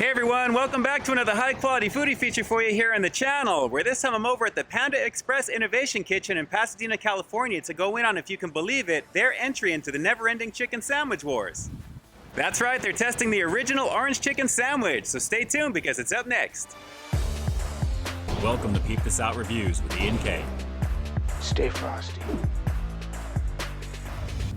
Hey everyone, welcome back to another high quality foodie feature for you here on the channel, where this time I'm over at the Panda Express Innovation Kitchen in Pasadena, California to go in on, if you can believe it, their entry into the never-ending chicken sandwich wars. That's right, they're testing the original orange chicken sandwich, so stay tuned because it's up next. Welcome to Peep This Out Reviews with Ian K. Stay frosty.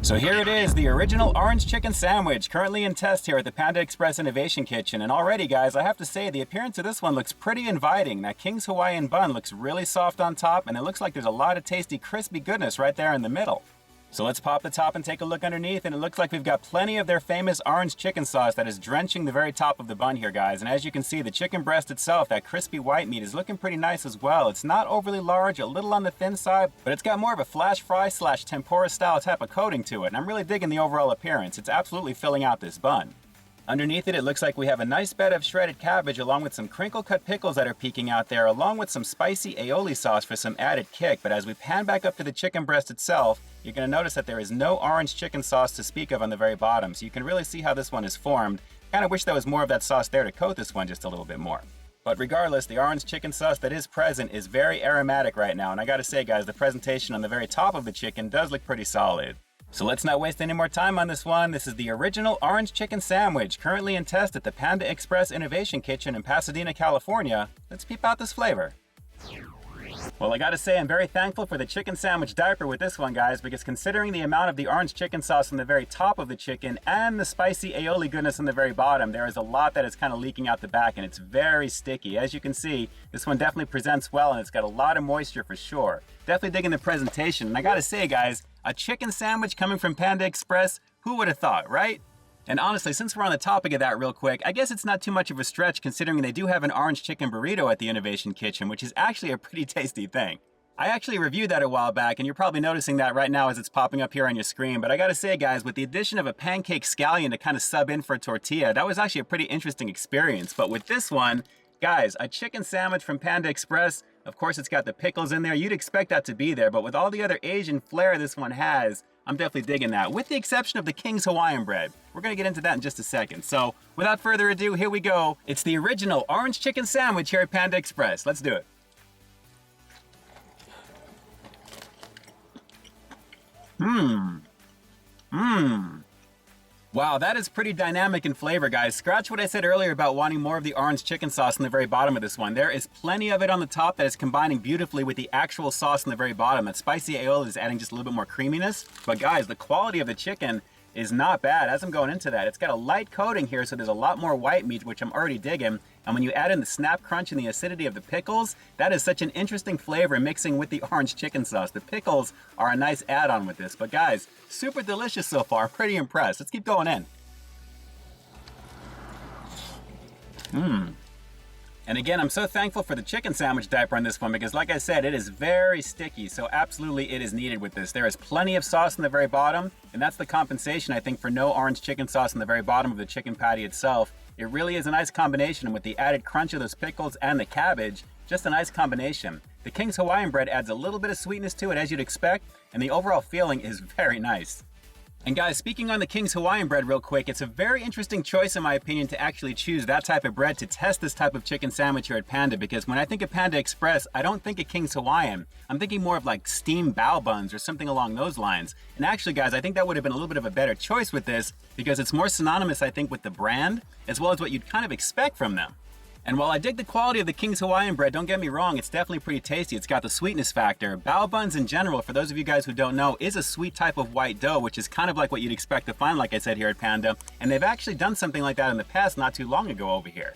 So here it is, the original orange chicken sandwich, currently in test here at the Panda Express Innovation Kitchen. And already, guys, I have to say the appearance of this one looks pretty inviting. That King's Hawaiian bun looks really soft on top, and it looks like there's a lot of tasty, crispy goodness right there in the middle. So let's pop the top and take a look underneath, and it looks like we've got plenty of their famous orange chicken sauce that is drenching the very top of the bun here, guys. And as you can see, the chicken breast itself, that crispy white meat, is looking pretty nice as well. It's not overly large, a little on the thin side, but it's got more of a flash fry slash tempura style type of coating to it, and I'm really digging the overall appearance. It's absolutely filling out this bun. Underneath it, it looks like we have a nice bed of shredded cabbage along with some crinkle-cut pickles that are peeking out there, along with some spicy aioli sauce for some added kick. But as we pan back up to the chicken breast itself, you're going to notice that there is no orange chicken sauce to speak of on the very bottom, so you can really see how this one is formed. Kind of wish there was more of that sauce there to coat this one just a little bit more. But regardless, the orange chicken sauce that is present is very aromatic right now, and I gotta say, guys, the presentation on the very top of the chicken does look pretty solid. So let's not waste any more time on this one. This is the original orange chicken sandwich, currently in test at the Panda Express Innovation Kitchen in Pasadena, California. Let's peep out this flavor. Well, I gotta say, I'm very thankful for the chicken sandwich diaper with this one, guys, because considering the amount of the orange chicken sauce on the very top of the chicken and the spicy aioli goodness on the very bottom, there is a lot that is kind of leaking out the back, and it's very sticky. As you can see, this one definitely presents well, and it's got a lot of moisture for sure. Definitely digging the presentation, and I gotta say, guys, a chicken sandwich coming from Panda Express, who would have thought, right? And honestly, since we're on the topic of that real quick, I guess it's not too much of a stretch considering they do have an orange chicken burrito at the Innovation Kitchen, which is actually a pretty tasty thing. I actually reviewed that a while back, and you're probably noticing that right now as it's popping up here on your screen. But I gotta say, guys, with the addition of a pancake scallion to kind of sub in for a tortilla, that was actually a pretty interesting experience. But with this one, guys, a chicken sandwich from Panda Express, of course it's got the pickles in there. You'd expect that to be there, but with all the other Asian flair this one has, I'm definitely digging that, with the exception of the King's Hawaiian bread. We're gonna get into that in just a second. So without further ado, here we go. It's the original orange chicken sandwich here at Panda Express. Let's do it. Wow, that is pretty dynamic in flavor, guys. Scratch what I said earlier about wanting more of the orange chicken sauce on the very bottom of this one. There is plenty of it on the top that is combining beautifully with the actual sauce on the very bottom. That spicy aioli is adding just a little bit more creaminess. But guys, the quality of the chicken is not bad as I'm going into that. It's got a light coating here, so there's a lot more white meat, which I'm already digging. And when you add in the snap crunch and the acidity of the pickles, that is such an interesting flavor mixing with the orange chicken sauce. The pickles are a nice add-on with this. But guys, super delicious so far. I'm pretty impressed. Let's keep going in. And again, I'm so thankful for the chicken sandwich diaper on this one because like I said, it is very sticky, so absolutely it is needed with this. There is plenty of sauce on the very bottom, and that's the compensation, I think, for no orange chicken sauce on the very bottom of the chicken patty itself. It really is a nice combination with the added crunch of those pickles and the cabbage, just a nice combination. The King's Hawaiian bread adds a little bit of sweetness to it, as you'd expect, and the overall feeling is very nice. And guys, speaking on the King's Hawaiian bread real quick, it's a very interesting choice in my opinion to actually choose that type of bread to test this type of chicken sandwich here at Panda, because when I think of Panda Express, I don't think of King's Hawaiian. I'm thinking more of like steamed bao buns or something along those lines. And actually guys, I think that would have been a little bit of a better choice with this because it's more synonymous, I think, with the brand as well as what you'd kind of expect from them. And while I dig the quality of the King's Hawaiian bread, don't get me wrong, it's definitely pretty tasty. It's got the sweetness factor. Bao buns in general, for those of you guys who don't know, is a sweet type of white dough, which is kind of like what you'd expect to find, like I said, here at Panda. And they've actually done something like that in the past not too long ago over here.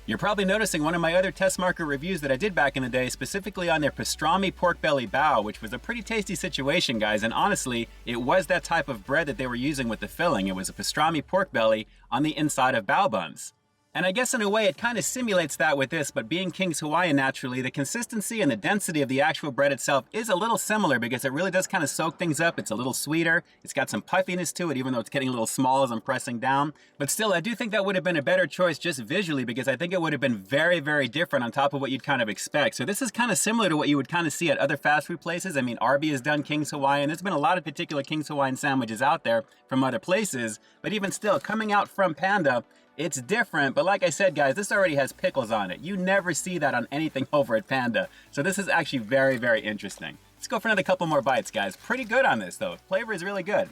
You're probably noticing one of my other test market reviews that I did back in the day, specifically on their pastrami pork belly bao, which was a pretty tasty situation, guys. And honestly, it was that type of bread that they were using with the filling. It was a pastrami pork belly on the inside of bao buns. And I guess in a way it kind of simulates that with this, but being King's Hawaiian naturally, the consistency and the density of the actual bread itself is a little similar because it really does kind of soak things up. It's a little sweeter. It's got some puffiness to it, even though it's getting a little small as I'm pressing down. But still, I do think that would have been a better choice just visually because I think it would have been very, very different on top of what you'd kind of expect. So this is kind of similar to what you would kind of see at other fast food places. I mean, Arby has done King's Hawaiian. There's been a lot of particular King's Hawaiian sandwiches out there from other places, but even still, coming out from Panda, It's different, but like I said, guys, this already has pickles on it. You never see that on anything over at Panda. So this is actually very, very interesting. Let's go for another couple more bites, guys. Pretty good on this, though. Flavor is really good.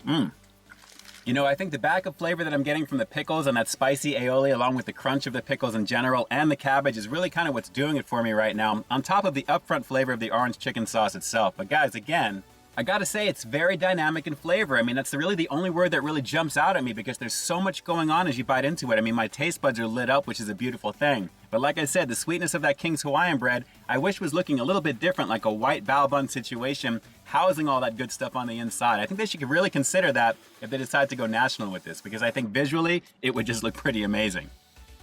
You know, I think the backup flavor that I'm getting from the pickles and that spicy aioli, along with the crunch of the pickles in general and the cabbage, is really kind of what's doing it for me right now, on top of the upfront flavor of the orange chicken sauce itself. But guys, again, I gotta say, it's very dynamic in flavor. I mean, that's really the only word that really jumps out at me because there's so much going on as you bite into it. I mean, my taste buds are lit up, which is a beautiful thing. But like I said, the sweetness of that King's Hawaiian bread, I wish was looking a little bit different, like a white bao bun situation, housing all that good stuff on the inside. I think they should really consider that if they decide to go national with this, because I think visually, it would just look pretty amazing.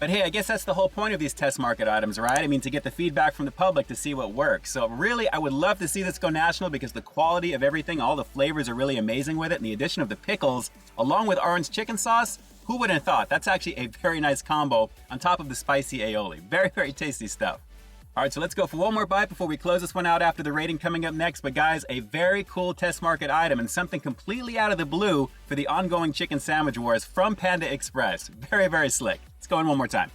But hey, I guess that's the whole point of these test market items, right? I mean, to get the feedback from the public to see what works. So really, I would love to see this go national because the quality of everything, all the flavors are really amazing with it. And the addition of the pickles, along with orange chicken sauce, who would have thought? That's actually a very nice combo on top of the spicy aioli. Very, very tasty stuff. All right, so let's go for one more bite before we close this one out after the rating coming up next. But guys, a very cool test market item and something completely out of the blue for the ongoing chicken sandwich wars from Panda Express. Very, very slick. Let's go in one more time.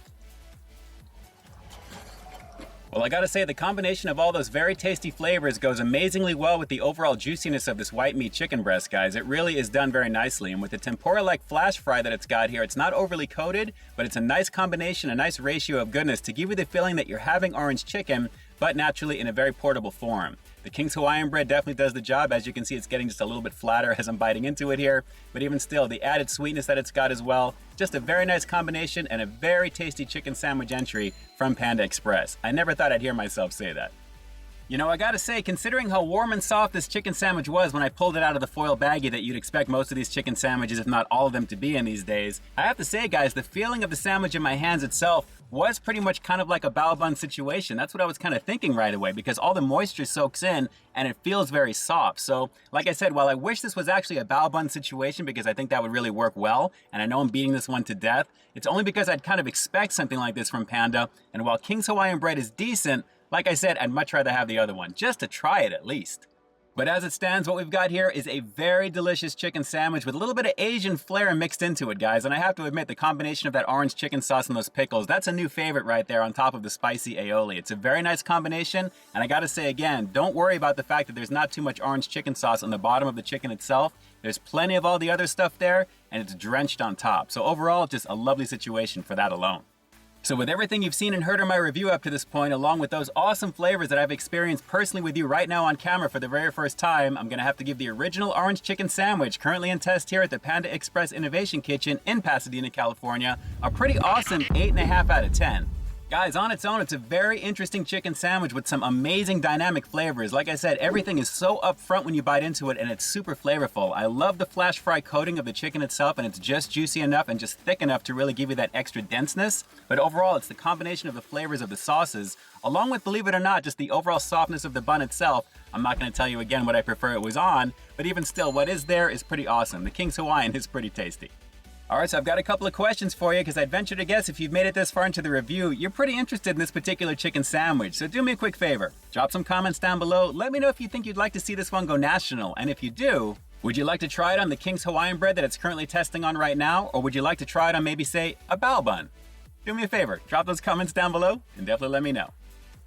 Well, I gotta say, the combination of all those very tasty flavors goes amazingly well with the overall juiciness of this white meat chicken breast, guys. It really is done very nicely. And with the tempura-like flash fry that it's got here, it's not overly coated, but it's a nice combination, a nice ratio of goodness to give you the feeling that you're having orange chicken, but naturally in a very portable form. The King's Hawaiian bread definitely does the job. As you can see, it's getting just a little bit flatter as I'm biting into it here. But even still, the added sweetness that it's got as well, just a very nice combination and a very tasty chicken sandwich entry from Panda Express. I never thought I'd hear myself say that. You know, I gotta say, considering how warm and soft this chicken sandwich was when I pulled it out of the foil baggie that you'd expect most of these chicken sandwiches, if not all of them, to be in these days, I have to say, guys, the feeling of the sandwich in my hands itself was pretty much kind of like a bao bun situation. That's what I was kind of thinking right away because all the moisture soaks in and it feels very soft. So, like I said, while I wish this was actually a bao bun situation because I think that would really work well, and I know I'm beating this one to death, it's only because I'd kind of expect something like this from Panda, and while King's Hawaiian bread is decent, like I said, I'd much rather have the other one, just to try it at least. But as it stands, what we've got here is a very delicious chicken sandwich with a little bit of Asian flair mixed into it, guys. And I have to admit, the combination of that orange chicken sauce and those pickles, that's a new favorite right there on top of the spicy aioli. It's a very nice combination. And I gotta say again, don't worry about the fact that there's not too much orange chicken sauce on the bottom of the chicken itself. There's plenty of all the other stuff there, and it's drenched on top. So overall, just a lovely situation for that alone. So with everything you've seen and heard in my review up to this point, along with those awesome flavors that I've experienced personally with you right now on camera for the very first time, I'm gonna have to give the original orange chicken sandwich, currently in test here at the Panda Express Innovation Kitchen in Pasadena, California, a pretty awesome 8.5 out of 10. Guys, on its own, it's a very interesting chicken sandwich with some amazing dynamic flavors. Like I said, everything is so upfront when you bite into it and it's super flavorful. I love the flash fry coating of the chicken itself, and it's just juicy enough and just thick enough to really give you that extra denseness. But overall, it's the combination of the flavors of the sauces, along with, believe it or not, just the overall softness of the bun itself. I'm not gonna tell you again what I prefer it was on, but even still, what is there is pretty awesome. The King's Hawaiian is pretty tasty. All right, so I've got a couple of questions for you because I'd venture to guess if you've made it this far into the review, you're pretty interested in this particular chicken sandwich. So do me a quick favor. Drop some comments down below. Let me know if you think you'd like to see this one go national. And if you do, would you like to try it on the King's Hawaiian bread that it's currently testing on right now? Or would you like to try it on maybe, say, a bao bun? Do me a favor. Drop those comments down below and definitely let me know.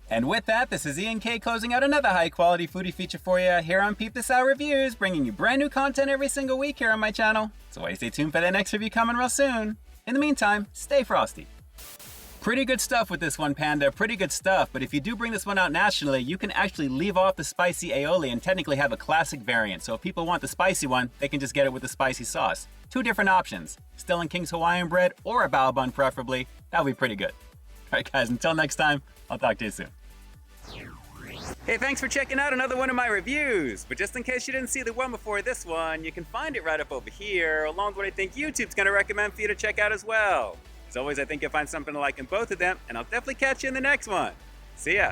And with that, this is Ian K closing out another high-quality foodie feature for you here on Peep This Out Reviews, bringing you brand new content every single week here on my channel. So why stay tuned for that next review coming real soon. In the meantime, stay frosty. Pretty good stuff with this one, Panda, pretty good stuff, but if you do bring this one out nationally, you can actually leave off the spicy aioli and technically have a classic variant. So if people want the spicy one, they can just get it with the spicy sauce. Two different options, still in King's Hawaiian bread or a bao bun preferably. That would be pretty good. All right, guys, until next time, I'll talk to you soon. Hey, thanks for checking out another one of my reviews. But just in case you didn't see the one before this one, you can find it right up over here, along with what I think YouTube's gonna recommend for you to check out as well. As always, I think you'll find something to like in both of them, and I'll definitely catch you in the next one. See ya.